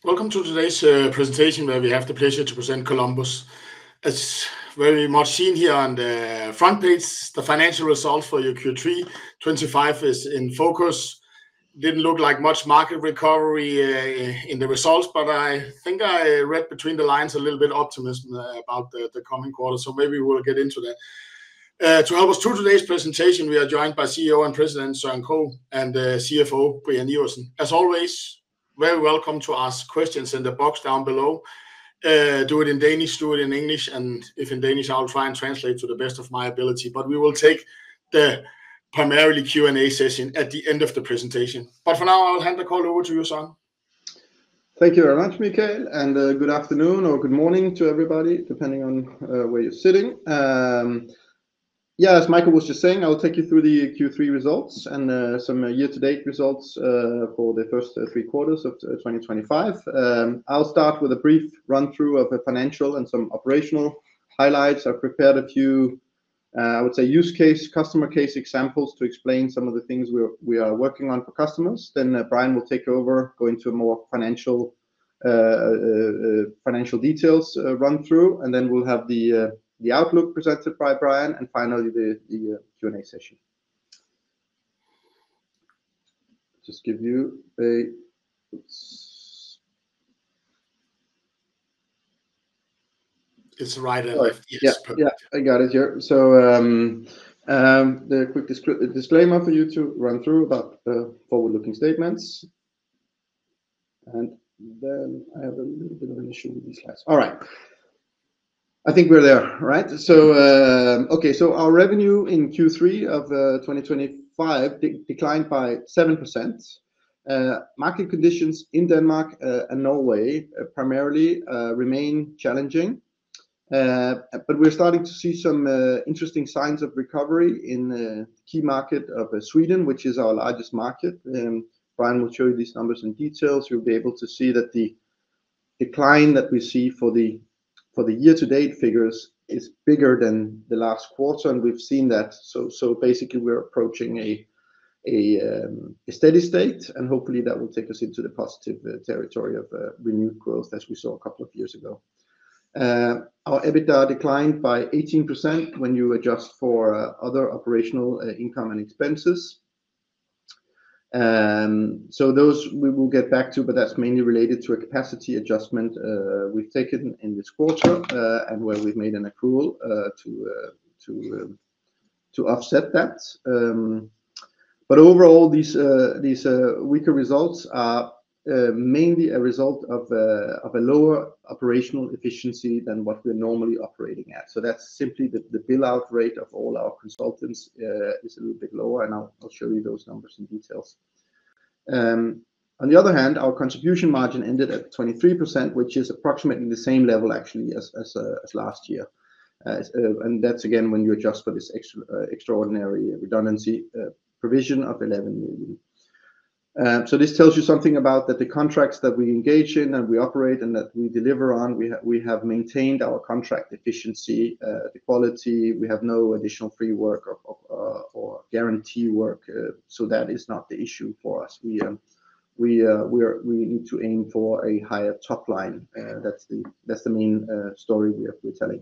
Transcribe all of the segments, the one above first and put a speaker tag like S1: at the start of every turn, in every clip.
S1: Welcome to today's presentation, where we have the pleasure to present Columbus. As very much seen here on the front page, the financial results for your Q3 25 is in focus. Didn't look like much market recovery in the results, but I think I read between the lines a little bit optimism about the coming quarter, so maybe we'll get into that. To help us through today's presentation, we are joined by CEO and President Søren Krogh and CFO Brian Iversen. As always, very welcome to ask questions in the box down below. Do it in Danish, do it in English, and if in Danish, I'll try and translate to the best of my ability. But we will take the primarily Q&A session at the end of the presentation. But for now, I'll hand the call over to you, Søren.
S2: Thank you very much, Michael, and good afternoon or good morning to everybody, depending on where you're sitting. Yeah, as Michael was just saying, I'll take you through the Q3 results and some year-to-date results for the first 3 quarters of 2025. I'll start with a brief run-through of the financial and some operational highlights. I've prepared a few, I would say, use case, customer case examples to explain some of the things we are working on for customers. Then Brian will take over, go into a more financial details run-through, and then we'll have the outlook presented by Brian, and finally the Q&A session. Just give you a...
S1: It's right and left. Yes,
S2: yeah,
S1: perfect.
S2: Yeah, I got it here. So the quick disclaimer for you to run through about forward-looking statements. And then I have a little bit of an issue with these slides. All right. I think we're there, right? So, okay, so our revenue in Q3 of 2025 declined by 7%. Market conditions in Denmark and Norway primarily remain challenging, but we're starting to see some interesting signs of recovery in the key market of Sweden, which is our largest market. Brian will show you these numbers in details. You'll be able to see that the decline that we see for the year-to-date figures is bigger than the last quarter, and we've seen that. So basically, we're approaching a steady state, and hopefully that will take us into the positive territory of renewed growth, as we saw a couple of years ago. Our EBITDA declined by 18% when you adjust for other operational income and expenses. So those we will get back to, but that's mainly related to a capacity adjustment we've taken in this quarter, and where we've made an accrual to offset that. But overall, these weaker results are mainly a result of a lower operational efficiency than what we're normally operating at. So that's simply the bill-out rate of all our consultants is a little bit lower, and I'll show you those numbers in details. On the other hand, our contribution margin ended at 23%, which is approximately the same level actually as last year. And that's again when you adjust for this extraordinary redundancy provision of 11 million. So this tells you something about that the contracts that we engage in and we operate and that we deliver on, we have maintained our contract efficiency, the quality. We have no additional free work or guarantee work, so that is not the issue for us. We need to aim for a higher top line. That's the main story we're telling.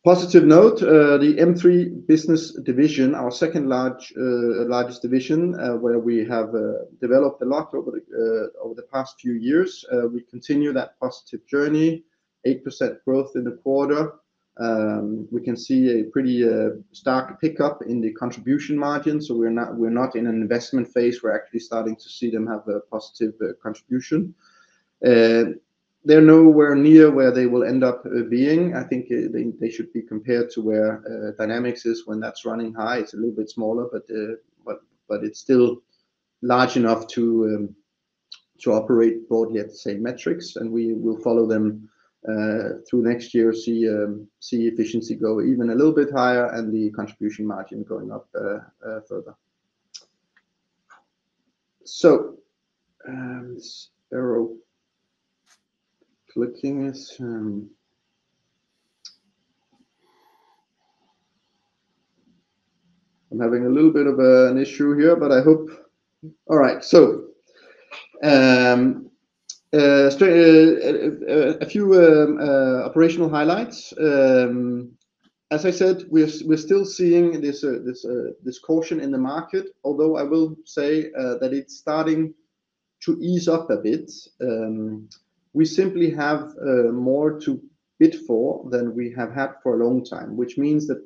S2: Positive note, the M3 business division, our second largest division, where we have developed a lot over the past few years. We continue that positive journey, 8% growth in the quarter. We can see a pretty stark pickup in the contribution margin. So we're not in an investment phase. We're actually starting to see them have a positive contribution. They're nowhere near where they will end up being. I think they should be compared to where Dynamics is when that's running high. It's a little bit smaller, but it's still large enough to operate broadly at the same metrics, and we will follow them through next year. See efficiency go even a little bit higher, and the contribution margin going up further. So arrow clicking is I'm having a little bit of an issue here, but I hope. All right, so A few operational highlights. As I said, we're still seeing this caution in the market, although I will say that it's starting to ease up a bit. We simply have more to bid for than we have had for a long time, which means that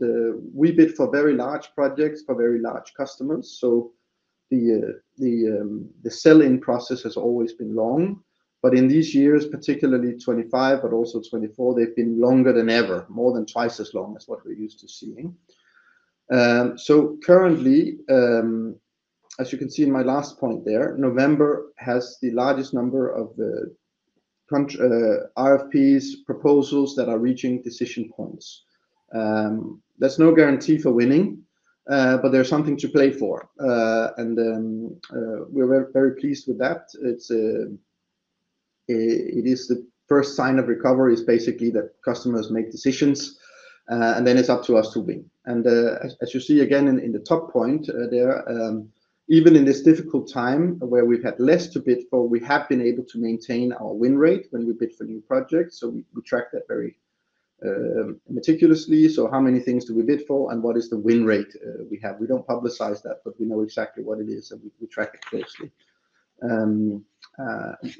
S2: we bid for very large projects for very large customers. So the sell-in process has always been long, but in these years, particularly 25, but also 24, they've been longer than ever, more than twice as long as what we're used to seeing. So currently, as you can see in my last point there, November has the largest number of RFPs, proposals that are reaching decision points. There's no guarantee for winning, but there's something to play for, and we're very, very pleased with that. It is the first sign of recovery is basically that customers make decisions, and then it's up to us to win. And as you see again in the top point there, even in this difficult time where we've had less to bid for, we have been able to maintain our win rate when we bid for new projects. So we track that very meticulously. So how many things do we bid for, and what is the win rate we have? We don't publicize that, but we know exactly what it is, and we track it closely.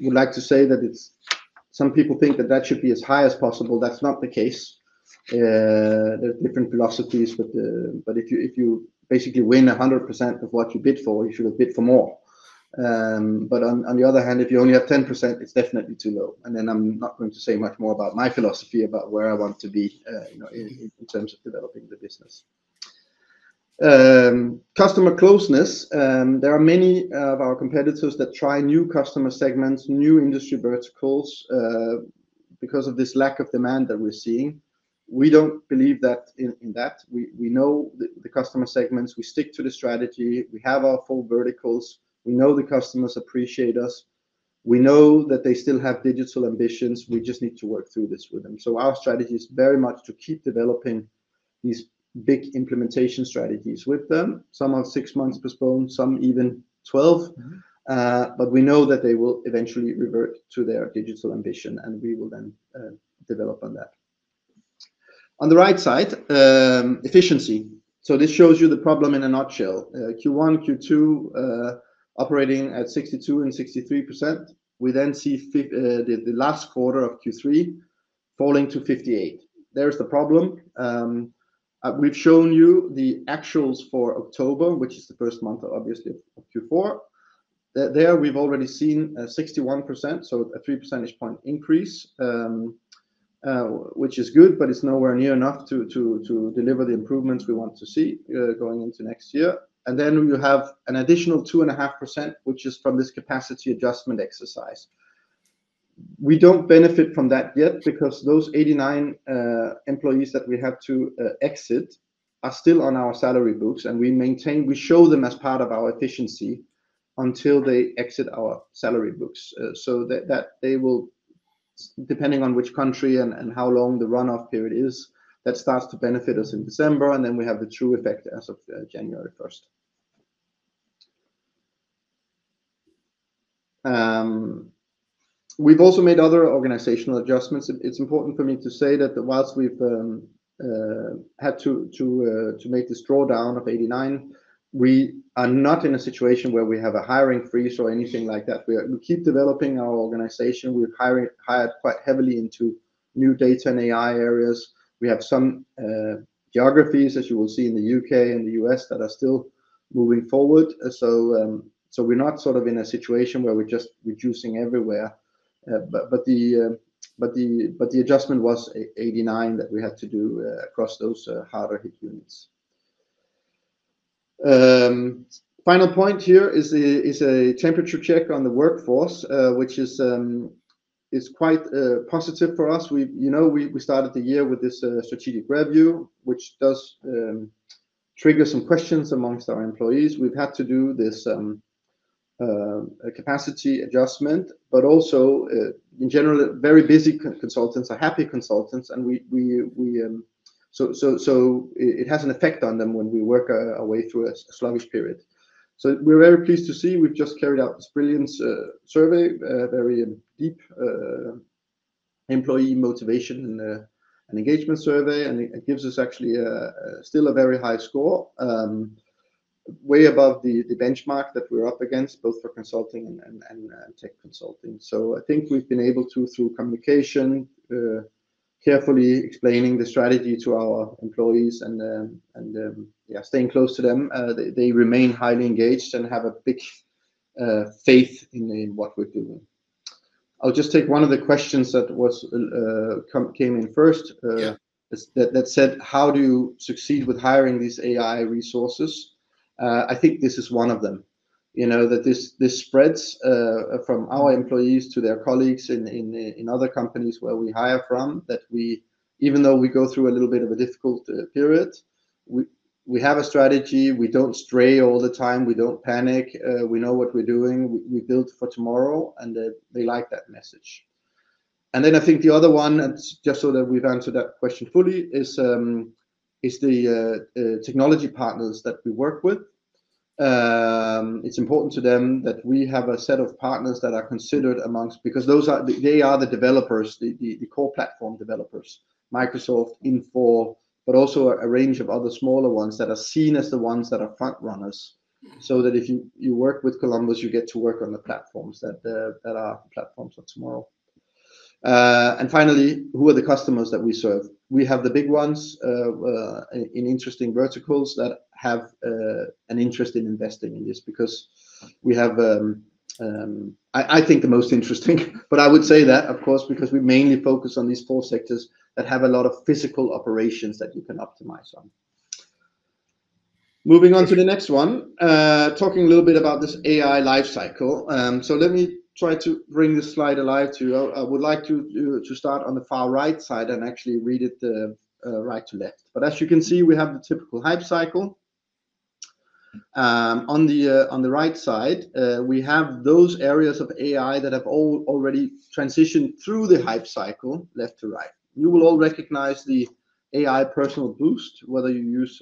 S2: Would like to say that some people think that should be as high as possible. That's not the case. There's different philosophies, but if you basically win 100% of what you bid for, you should have bid for more. But on the other hand, if you only have 10%, it's definitely too low. And then I'm not going to say much more about my philosophy about where I want to be, in terms of developing the business. Customer closeness. There are many of our competitors that try new customer segments, new industry verticals, because of this lack of demand that we're seeing. We don't believe that in that. We know the customer segments. We stick to the strategy. We have our full verticals. We know the customers appreciate us. We know that they still have digital ambitions. We just need to work through this with them. So our strategy is very much to keep developing these big implementation strategies with them. Some are 6 months postponed, some even 12. But we know that they will eventually revert to their digital ambition, and we will then develop on that. On the right side, efficiency. So this shows you the problem in a nutshell. Q1, Q2 operating at 62 and 63%. We then see the last quarter of Q3 falling to 58. There's the problem. We've shown you the actuals for October, which is the first month, obviously, of Q4. There we've already seen 61%, so a 3 percentage point increase, which is good, but it's nowhere near enough to deliver the improvements we want to see going into next year. And then you have an additional 2.5%, which is from this capacity adjustment exercise. We don't benefit from that yet because those 89 employees that we have to exit are still on our salary books, and we show them as part of our efficiency until they exit our salary books, so that they will, depending on which country and how long the runoff period is, that starts to benefit us in December, and then we have the true effect as of January 1st. We've also made other organizational adjustments. It's important for me to say that whilst we've had to make this drawdown of 89, we are not in a situation where we have a hiring freeze or anything like that. We keep developing our organization. We've hired quite heavily into new data and AI areas. We have some geographies, as you will see in the UK and the US, that are still moving forward. So we're not sort of in a situation where we're just reducing everywhere. But the adjustment was 89 that we had to do across those harder hit units. Final point here is a temperature check on the workforce, which is quite positive for us. We started the year with this strategic review, which does trigger some questions amongst our employees. We've had to do this a capacity adjustment, but also in general, very busy consultants are happy consultants, and so it has an effect on them when we work our way through a sluggish period. So we're very pleased to see we've just carried out this brilliant survey, very deep employee motivation and engagement survey, and it gives us actually still a very high score, way above the benchmark that we're up against, both for consulting and tech consulting. So I think we've been able to, through communication, carefully explaining the strategy to our employees and staying close to them, they remain highly engaged and have a big faith in what we're doing. I'll just take one of the questions that was came in first. That said, how do you succeed with hiring these AI resources? I think this is one of them. You know, that this spreads from our employees to their colleagues in other companies where we hire from. That we, even though we go through a little bit of a difficult period, we have a strategy. We don't stray all the time. We don't panic. We know what we're doing. We build for tomorrow, and they like that message. And then I think the other one, and just so that we've answered that question fully, is the technology partners that we work with. It's important to them that we have a set of partners that are considered amongst, because they are the developers, the core platform developers, Microsoft, Infor, but also a range of other smaller ones that are seen as the ones that are front runners, so that if you work with Columbus, you get to work on the platforms that are platforms of tomorrow. And finally, who are the customers that we serve? We have the big ones in interesting verticals that have an interest in investing in this, because we have, I think, the most interesting, but I would say that, of course, because we mainly focus on these 4 sectors that have a lot of physical operations that you can optimize on. Moving on to the next one, talking a little bit about this AI lifecycle. So let me try to bring this slide alive to you. I would like to start on the far right side and actually read it right to left. But as you can see, we have the typical hype cycle. On the right side, we have those areas of AI that have already transitioned through the hype cycle, left to right. You will all recognize the AI personal boost, whether you use,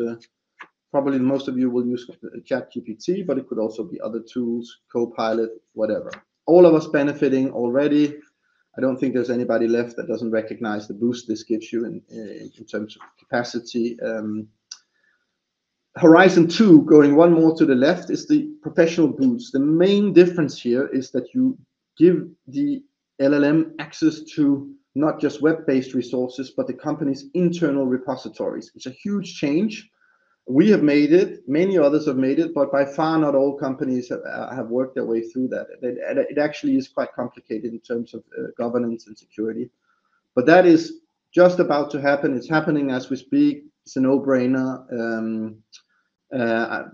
S2: probably most of you will use ChatGPT, but it could also be other tools, Copilot, whatever. All of us benefiting already. I don't think there's anybody left that doesn't recognize the boost this gives you in terms of capacity. Horizon 2, going one more to the left, is the professional boost. The main difference here is that you give the LLM access to not just web-based resources, but the company's internal repositories. It's a huge change. We have made it, many others have made it, but by far not all companies have worked their way through that. It actually is quite complicated in terms of governance and security. But that is just about to happen. It's happening as we speak. It's a no-brainer.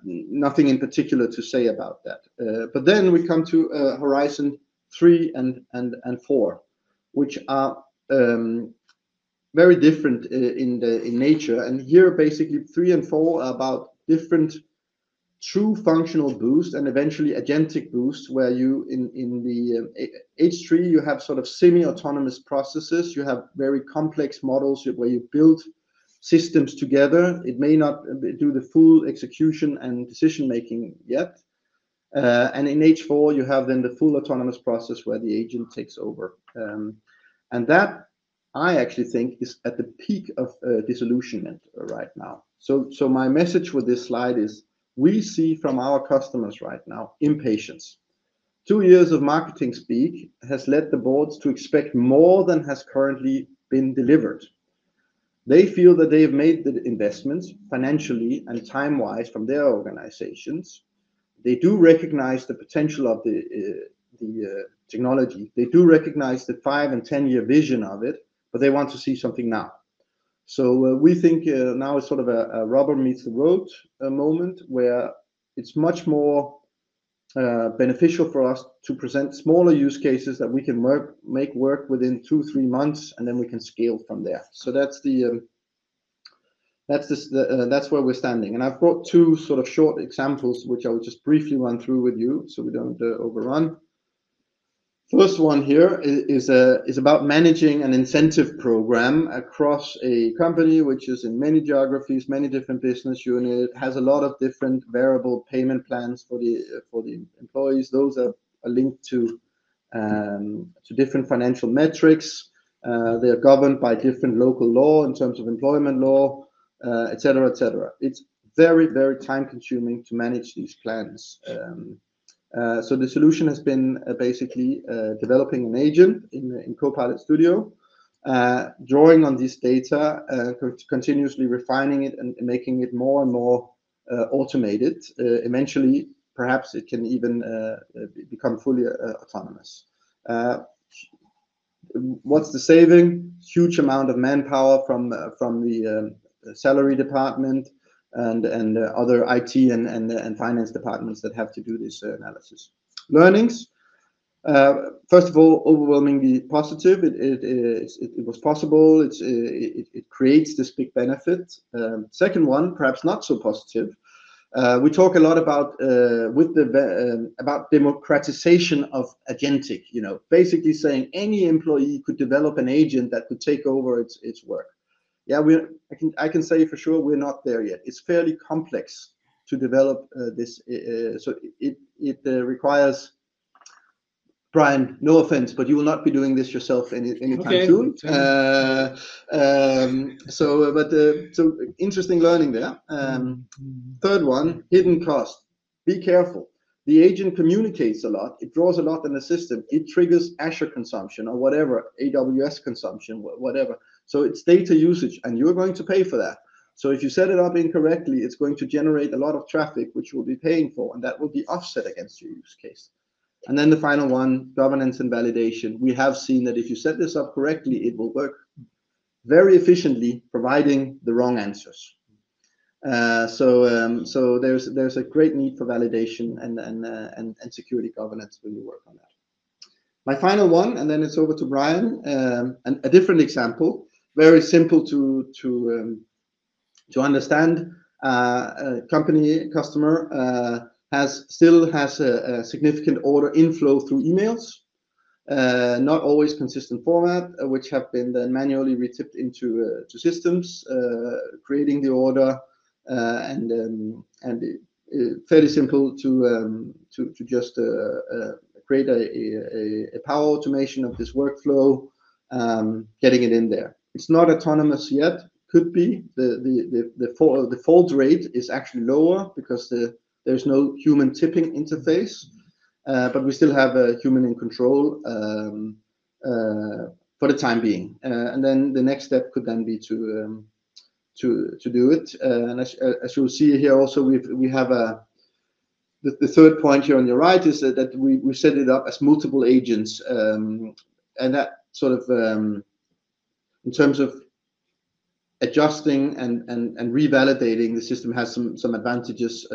S2: Nothing in particular to say about that. But then we come to Horizon 3 and 4, which are very different in nature. And here, basically, 3 and 4 are about different true functional boost and eventually agentic boost, where you in the H3 you have sort of semi-autonomous processes. You have very complex models where you build systems together. It may not do the full execution and decision making yet. And in H4 you have then the full autonomous process where the agent takes over. And that, I actually think, is at the peak of disillusionment right now. So my message with this slide is, we see from our customers right now impatience. 2 years of marketing speak has led the boards to expect more than has currently been delivered. They feel that they have made the investments financially and time-wise from their organizations. They do recognize the potential of the technology. They do recognize the 5 and 10-year vision of it, but they want to see something now. So we think now is sort of a rubber meets the road moment, where it's much more beneficial for us to present smaller use cases that we can make work within 2-3 months, and then we can scale from there. So that's where we're standing. And I've brought 2 sort of short examples, which I will just briefly run through with you, so we don't overrun. First one here is about managing an incentive program across a company which is in many geographies, many different business units, has a lot of different variable payment plans for the employees. Those are linked to different financial metrics. They are governed by different local law in terms of employment law, etc., etc. It's very, very time consuming to manage these plans. So the solution has been basically developing an agent in Copilot Studio, drawing on this data, continuously refining it and making it more and more automated. Eventually, perhaps it can even become fully autonomous. What's the saving? Huge amount of manpower from the salary department and other IT and finance departments that have to do this analysis. Learnings. First of all, overwhelmingly positive. It was possible. It creates this big benefit. Second one, perhaps not so positive. We talk a lot about about democratization of agentic. You know, basically saying any employee could develop an agent that could take over its work. Yeah, I can say for sure we're not there yet. It's fairly complex to develop this. So it requires. Brian, no offense, but you will not be doing this yourself anytime soon. So interesting learning there. Third one, hidden cost. Be careful. The agent communicates a lot. It draws a lot in the system. It triggers Azure consumption or whatever, AWS consumption, whatever. So it's data usage, and you're going to pay for that. So if you set it up incorrectly, it's going to generate a lot of traffic, which you'll be paying for, and that will be offset against your use case. And then the final one, governance and validation. We have seen that if you set this up correctly, it will work very efficiently, providing the wrong answers. So there's a great need for validation and security governance when you work on that. My final one, and then it's over to Brian. And a different example, very simple to understand. Customer still has a significant order inflow through emails, not always consistent format, which have been then manually retipped into systems, creating the order, and fairly simple to just create a power automation of this workflow, getting it in there. It's not autonomous yet. Could be. The fault rate is actually lower because there's no human tipping interface, but we still have a human in control for the time being. And then the next step could then be to do it. And as you'll see here, also we have the third point here on your right is that we set it up as multiple agents, and that sort of in terms of adjusting and revalidating the system has some advantages,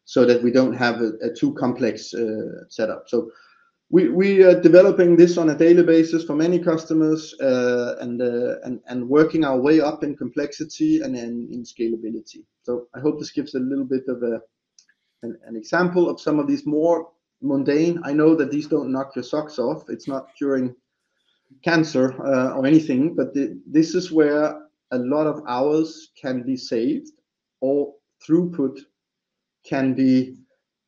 S2: so that we don't have a too complex setup. So we are developing this on a daily basis for many customers, and working our way up in complexity and in scalability. So I hope this gives a little bit of an example of some of these more mundane. I know that these don't knock your socks off. It's not curing cancer or anything, but this is where a lot of hours can be saved, or throughput can be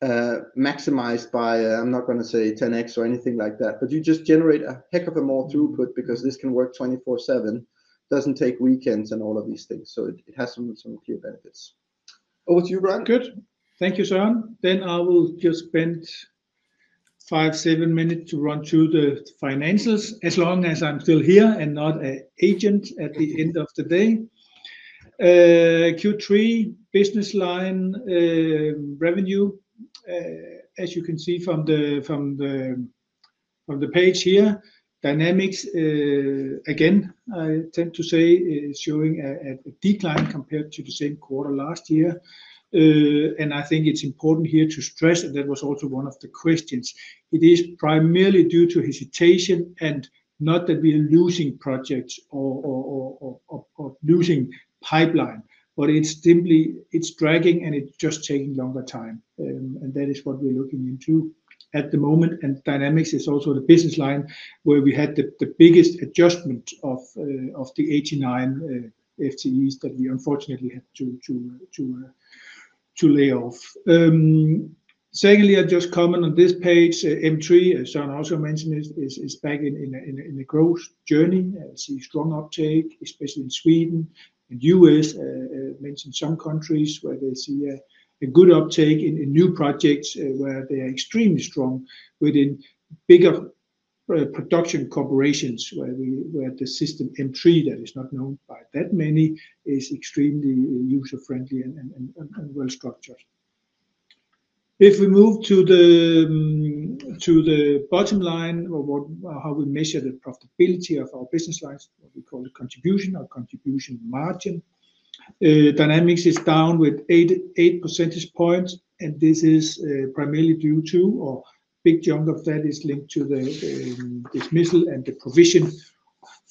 S2: maximized by I'm not going to say 10x or anything like that, but you just generate a heck of a more throughput because this can work 24/7, doesn't take weekends and all of these things. So it has some clear benefits. Over to you, Brian.
S3: Good. Thank you, Søren. Then I will just spend 5-7 minutes to run through the financials, as long as I'm still here and not an agent at the end of the day. Q3 business line revenue, as you can see from the page here, dynamics again, I tend to say is showing a decline compared to the same quarter last year. And I think it's important here to stress, and that was also one of the questions, it is primarily due to hesitation and not that we are losing projects or losing pipeline, but it's simply, it's dragging and it's just taking longer time. And that is what we're looking into. at the moment, and Dynamics is also the business line where we had the biggest adjustment of the 89 FTEs that we unfortunately had to lay off. Secondly, I just comment on this page, M3, as Søren also mentioned, is back in a growth journey. I see strong uptake, especially in Sweden and US. Mentioned some countries where they see a good uptake in new projects where they are extremely strong within bigger production corporations where the system M3 that is not known by that many is extremely user-friendly and well structured. If we move to the bottom line, or how we measure the profitability of our business lines, what we call the contribution or contribution margin, Dynamics is down with 8 percentage points, and this is primarily due to, or big chunk of that is linked to the dismissal and the provision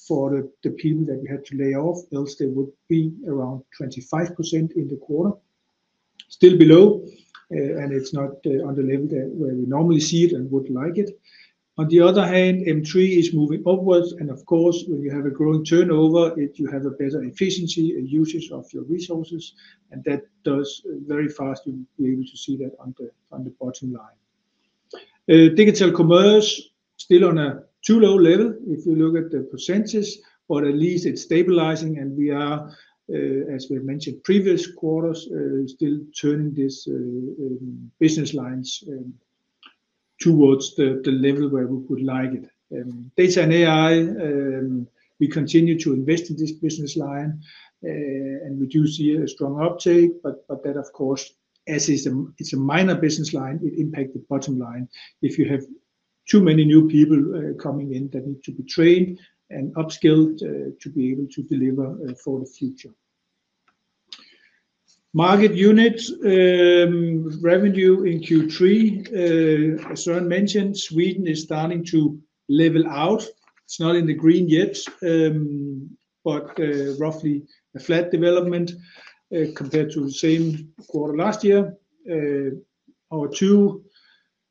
S3: for the people that we had to lay off, else they would be around 25% in the quarter. Still below, and it's not on the level where we normally see it and would like it. On the other hand, M3 is moving upwards, and of course, when you have a growing turnover, you have a better efficiency and usage of your resources, and that does very fast. You'll be able to see that on the bottom line. Digital commerce still on a too low level if you look at the percentages, but at least it's stabilizing, and we are, as we mentioned previous quarters, still turning this business lines towards the level where we would like it. Data and AI, we continue to invest in this business line, and we do see a strong uptake, but that of course, as it's a minor business line, it impacts the bottom line. If you have too many new people coming in that need to be trained and upskilled to be able to deliver for the future. Market unit revenue in Q3, as Søren mentioned, Sweden is starting to level out. It's not in the green yet, but roughly a flat development compared to the same quarter last year. Our two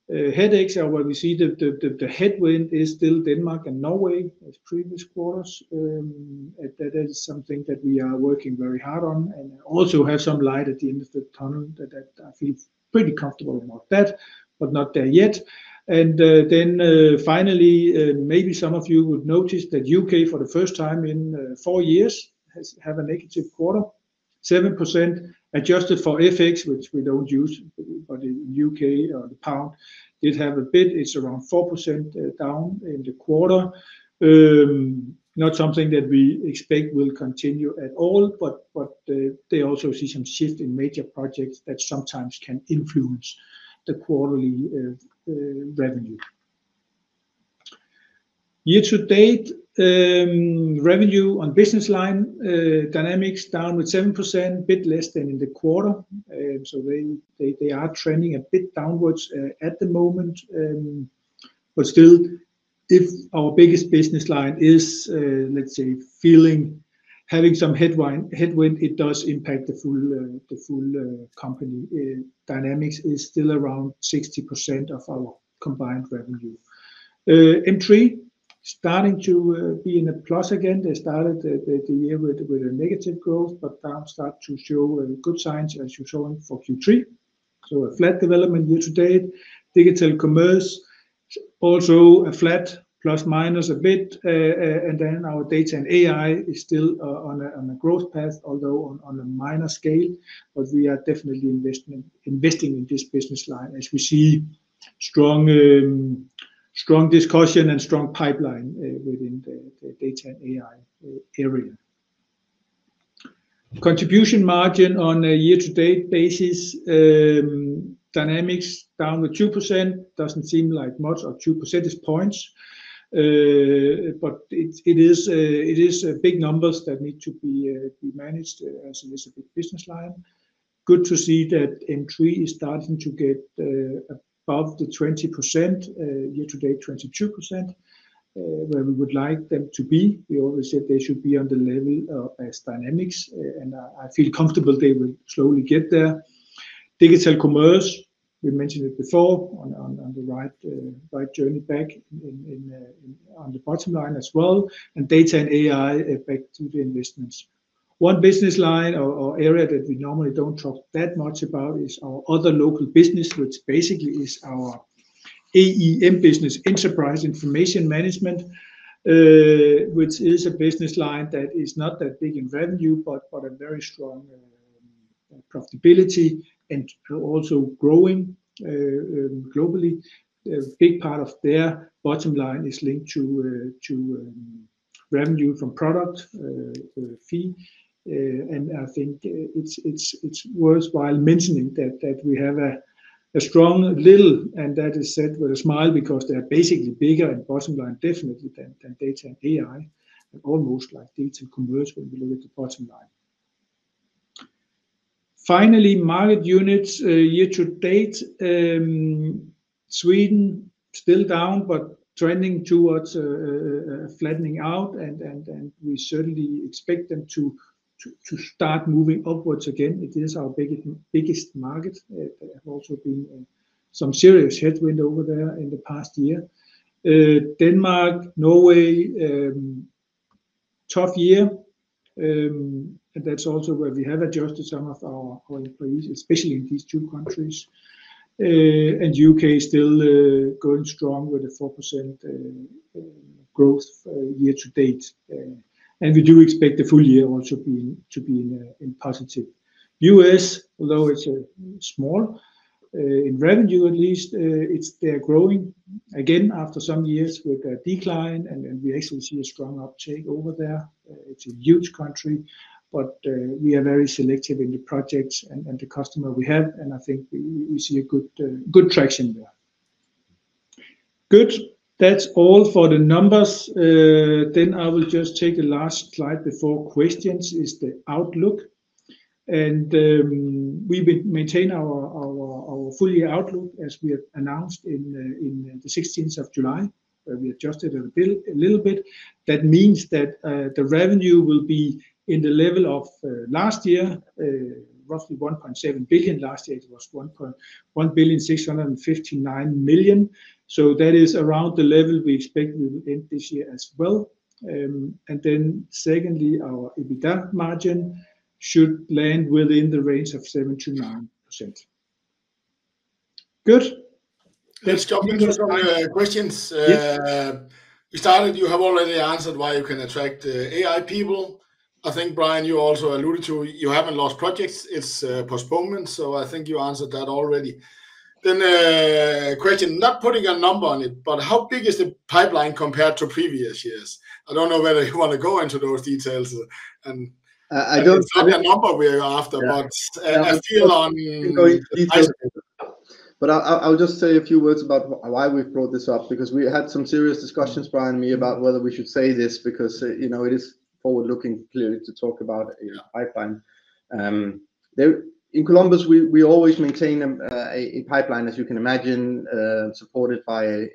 S3: headaches are where we see the headwind is still Denmark and Norway as previous quarters. That is something that we are working very hard on, and also have some light at the end of the tunnel that I feel pretty comfortable about that, but not there yet. And then finally, maybe some of you would notice that UK for the first time in 4 years have a negative quarter, 7%. Adjusted for FX, which we don't use, but in UK or the pound did have a bit. It's around 4% down in the quarter. Not something that we expect will continue at all, but they also see some shift in major projects that sometimes can influence the quarterly revenue. Year to date, revenue on business line, Dynamics down with 7%, bit less than in the quarter. So they are trending a bit downwards at the moment. But still, if our biggest business line is, let's say, having some headwind, it does impact the full company. Dynamics is still around 60% of our combined revenue. M3 starting to be in a plus again. They started the year with a negative growth, but now start to show good signs as you saw for Q3. So a flat development year to date. Digital commerce also a flat plus minus a bit, and then our data and AI is still on a growth path, although on a minor scale. But we are definitely investing in this business line as we see strong discussion and strong pipeline within the data and AI area. Contribution margin on a year-to-date basis, Dynamics down with 2%, doesn't seem like much, or 2 percentage points, but it is big numbers that need to be managed as it is a big business line. Good to see that M3 is starting to get above the 20%, year-to-date 22%, where we would like them to be. We always said they should be on the level as Dynamics, and I feel comfortable they will slowly get there. Digital commerce, We mentioned it before on the right journey back on the bottom line as well, and data and AI back to the investments. One business line or area that we normally don't talk that much about is our other local business, which basically is our AIM business, Enterprise Information Management, which is a business line that is not that big in revenue, but a very strong profitability and also growing globally. A big part of their bottom line is linked to revenue from product fee, and I think it's worthwhile mentioning that we have a strong little, and that is said with a smile, because they're basically bigger in bottom line definitely than data and AI, and almost like digital commerce when we look at the bottom line. Finally, market units year to date. Sweden still down, but trending towards flattening out, and we certainly expect them to start moving upwards again. It is our biggest market. There have also been some serious headwind over there in the past year. Denmark, Norway, tough year. And that's also where we have adjusted some of our employees, especially in these two countries. And UK still going strong with a 4% growth year to date. And we do expect the full year also to be in positive. US, although it's small in revenue at least, they're growing again after some years with a decline, and we actually see a strong uptake over there. It's a huge country, but we are very selective in the projects and the customer we have, and I think we see a good traction there. Good. That's all for the numbers. Then I will just take the last slide before questions, is the outlook. And we will maintain our full year outlook as we have announced in the 16th of July, where we adjusted a little bit. That means that the revenue will be in the level of last year, roughly 1.7 billion. Last year it was 1,659 million. So that is around the level we expect we will end this year as well. And then secondly, our EBITDA margin should land within the range of 7 to 9%. Good.
S1: Let's jump into some questions. We started, you have already answered why you can attract AI people. I think, Brian, you also alluded to, you haven't lost projects, it's postponement. So I think you answered that already. Then question, not putting a number on it, but how big is the pipeline compared to previous years? I don't know whether you want to go into those details. And
S2: I don't.
S1: It's not a number we're after, but a feel on.
S2: But I'll just say a few words about why we've brought this up, because we had some serious discussions, Brian and me, about whether we should say this, because it is forward-looking clearly to talk about a pipeline. In Columbus, we always maintain a pipeline, as you can imagine, supported by a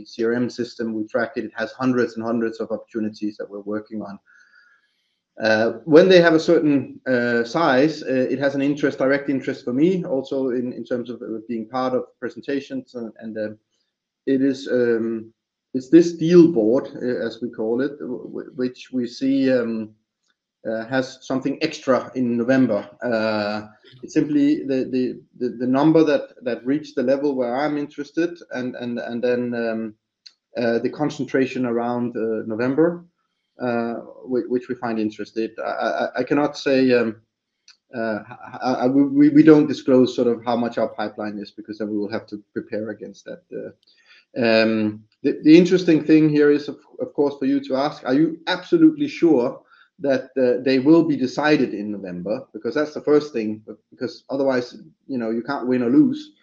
S2: CRM system. We track it. It has hundreds and hundreds of opportunities that we're working on. When they have a certain size, it has an direct interest for me, also in terms of being part of presentations, and it is it's this deal board, as we call it, which we see has something extra in November. It's simply the number that reached the level where I'm interested, and then the concentration around November. Which we find interested. I cannot say we don't disclose sort of how much our pipeline is, because then we will have to prepare against that. The interesting thing here is, of course, for you to ask: are you absolutely sure that they will be decided in November? Because that's the first thing. Because otherwise, you can't win or lose.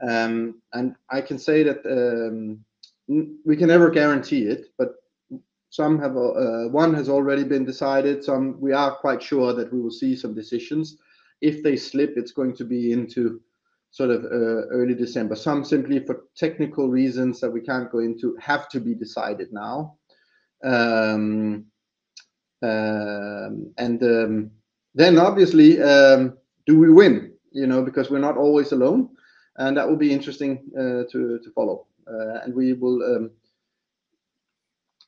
S2: And I can say that we can never guarantee it, but some have, one has already been decided. Some we are quite sure that we will see some decisions. If they slip, it's going to be into sort of early December. Some simply for technical reasons that we can't go into have to be decided now. And then obviously, do we win? Because we're not always alone. and that will be interesting to follow. And we will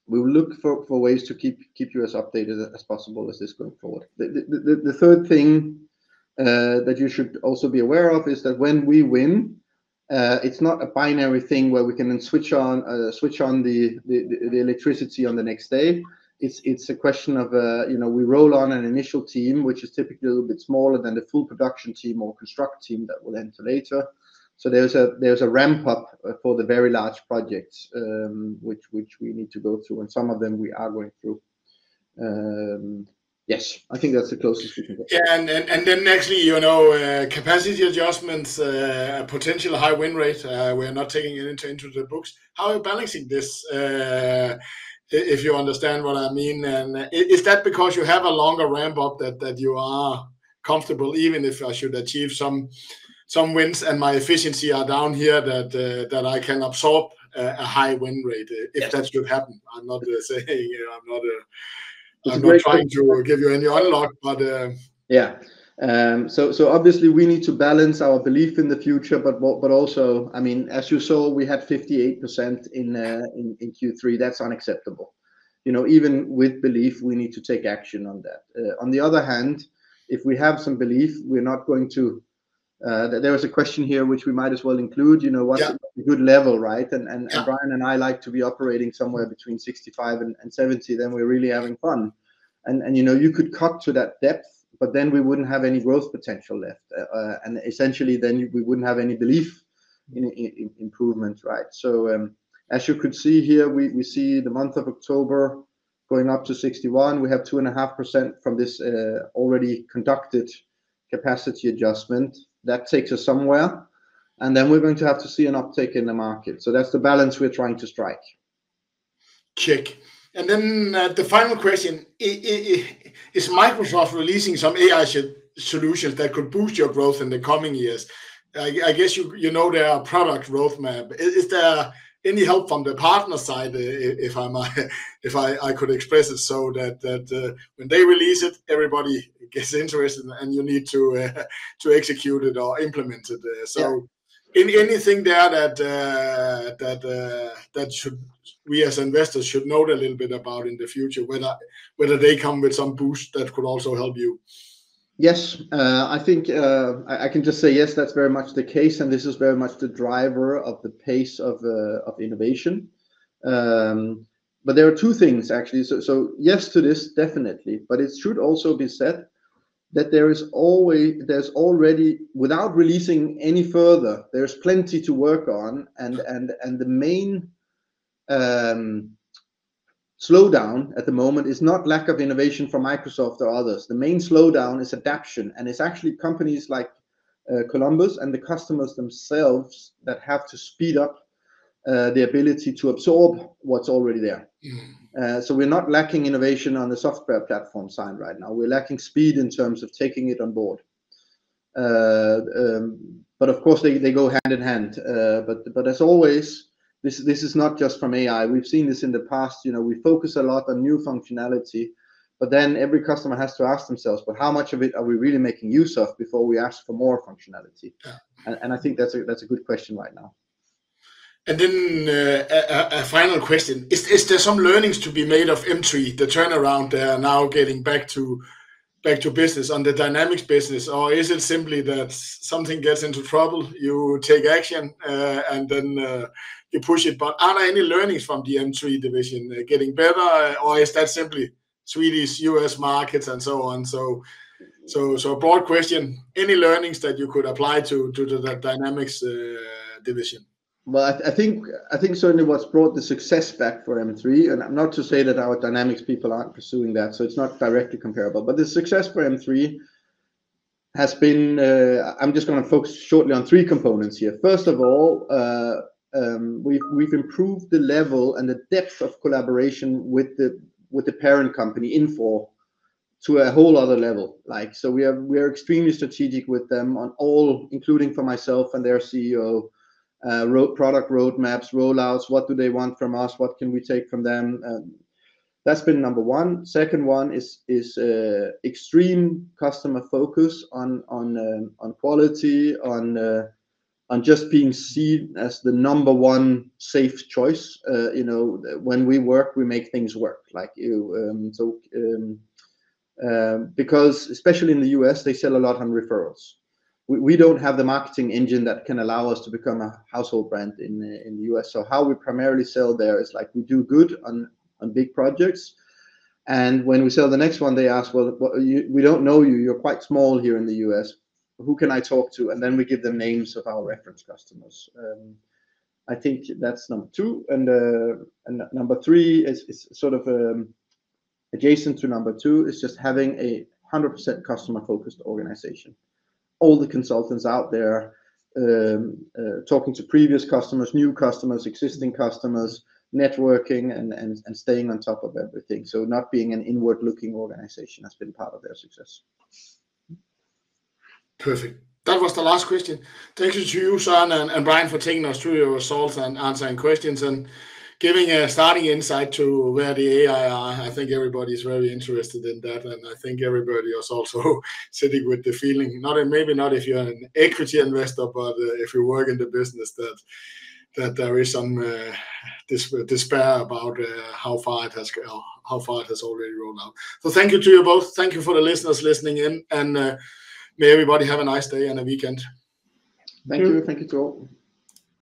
S2: look for ways to keep you as updated as possible as this going forward. The third thing that you should also be aware of is that when we win, it's not a binary thing where we can then switch on the electricity on the next day. It's a question of we roll on an initial team, which is typically a little bit smaller than the full production team or construct team that will enter later. So there's a ramp up for the very large projects, which we need to go through, and some of them we are going through. Yes, I think that's the closest we can get.
S1: Yeah, and then actually, capacity adjustments, potential high win rate. We're not taking it into the books. How are you balancing this? If you understand what I mean, and is that because you have a longer ramp up that you are comfortable, even if I should achieve some wins and my efficiency are down here, that I can absorb a high win rate if that should happen? I'm not saying I'm not trying to give you any unlock, but
S2: yeah. So obviously we need to balance our belief in the future, but also, I mean, as you saw, we had 58% in Q3. That's unacceptable. Even with belief, we need to take action on that. On the other hand, if we have some belief, we're not going to. There was a question here which we might as well include. What's a good level, right? And Brian and I like to be operating somewhere between 65 and 70. Then we're really having fun. And you could cut to that depth, but then we wouldn't have any growth potential left, and essentially then we wouldn't have any belief in improvement, right? So as you could see here, we see the month of October going up to 61. We have 2.5% from this already conducted capacity adjustment. That takes us somewhere, and then we're going to have to see an uptake in the market. So that's the balance we're trying to strike.
S1: Check. And then the final question, is Microsoft releasing some AI solutions that could boost your growth in the coming years? I guess their product roadmap. Is there any help from the partner side, if I could express it so that when they release it, everybody gets interested and you need to execute it or implement it. Anything there that should we as investors should note a little bit about in the future, whether they come with some boost that could also help you?
S2: Yes, I think I can just say yes, that's very much the case, and this is very much the driver of the pace of innovation. But there are two things actually. So yes to this definitely, but it should also be said that there's already, without releasing any further, there's plenty to work on, and the main slowdown at the moment is not lack of innovation from Microsoft or others. The main slowdown is adaptation, and it's actually companies like Columbus and the customers themselves that have to speed up the ability to absorb what's already there. So we're not lacking innovation on the software platform side right now. We're lacking speed in terms of taking it on board. But of course they go hand in hand. But as always, this is not just from AI. We've seen this in the past. We focus a lot on new functionality, but then every customer has to ask themselves, but how much of it are we really making use of before we ask for more functionality? And I think that's a good question right now.
S1: And then a final question: is there some learnings to be made of M3, the turnaround they are now getting back to business on the Dynamics business, or is it simply that something gets into trouble, you take action, and then you push it? But are there any learnings from the M3 division getting better, or is that simply Swedish, US markets, and so on? So a broad question: any learnings that you could apply to the Dynamics division?
S2: Well, I think certainly what's brought the success back for M3, and not to say that our Dynamics people aren't pursuing that, so it's not directly comparable, but the success for M3 has been, I'm just going to focus shortly on three components here. First of all, we've improved the level and the depth of collaboration with the parent company Infor to a whole other level. So we are extremely strategic with them on all, including for myself and their CEO. Product roadmaps, rollouts, what do they want from us, what can we take from them? That's been number one. Second one is extreme customer focus on quality, on just being seen as the number one safe choice. When we work, we make things work. Because especially in the US, they sell a lot on referrals. We don't have the marketing engine that can allow us to become a household brand in the US. So how we primarily sell there is we do good on big projects. And when we sell the next one, they ask, well, we don't know you. You're quite small here in the US. Who can I talk to? And then we give them names of our reference customers. I think that's number 2. And number 3 is sort of adjacent to number 2 is just having a 100% customer-focused organization. All the consultants out there talking to previous customers, new customers, existing customers, networking and staying on top of everything. So not being an inward-looking organization has been part of their success.
S1: Perfect. That was the last question. Thank you to you, Søren and Brian, for taking us through your results and answering questions and giving a starting insight to where the AI are. I think everybody is very interested in that, and I think everybody is also sitting with the feeling, maybe not if you're an equity investor, but if you work in the business, that there is some despair about how far it has already rolled out. So thank you to you both. Thank you for the listeners listening in, and may everybody have a nice day and a weekend.
S2: Thank you. Thank you to all.